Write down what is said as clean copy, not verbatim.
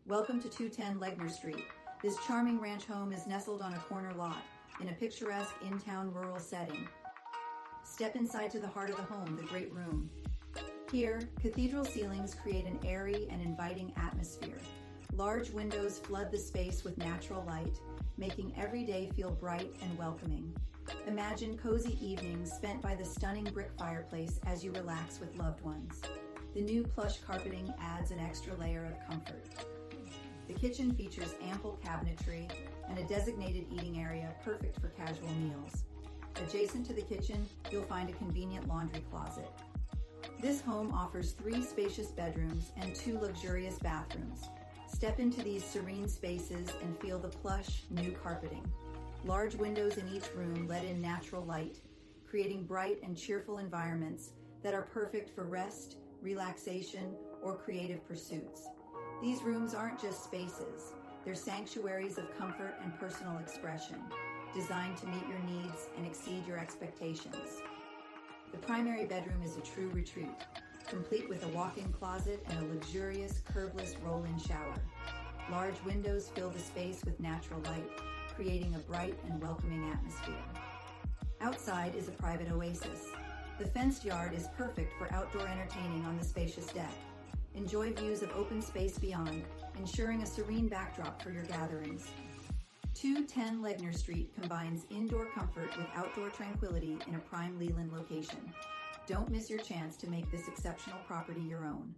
Welcome to 210 Legner Street. This charming ranch home is nestled on a corner lot in a picturesque in-town rural setting. Step inside to the heart of the home, the great room. Here, cathedral ceilings create an airy and inviting atmosphere. Large windows flood the space with natural light, making every day feel bright and welcoming. Imagine cozy evenings spent by the stunning brick fireplace as you relax with loved ones. The new plush carpeting adds an extra layer of comfort. The kitchen features ample cabinetry and a designated eating area perfect for casual meals. Adjacent to the kitchen, you'll find a convenient laundry closet. This home offers 3 spacious bedrooms and 2 luxurious bathrooms. Step into these serene spaces and feel the plush, new carpeting. Large windows in each room let in natural light, creating bright and cheerful environments that are perfect for rest, relaxation, or creative pursuits. These rooms aren't just spaces, they're sanctuaries of comfort and personal expression, designed to meet your needs and exceed your expectations. The primary bedroom is a true retreat, complete with a walk-in closet and a luxurious curbless roll-in shower. Large windows fill the space with natural light, creating a bright and welcoming atmosphere. Outside is a private oasis. The fenced yard is perfect for outdoor entertaining on the spacious deck. Enjoy views of open space beyond, ensuring a serene backdrop for your gatherings. 210 Legner Street combines indoor comfort with outdoor tranquility in a prime Leland location. Don't miss your chance to make this exceptional property your own.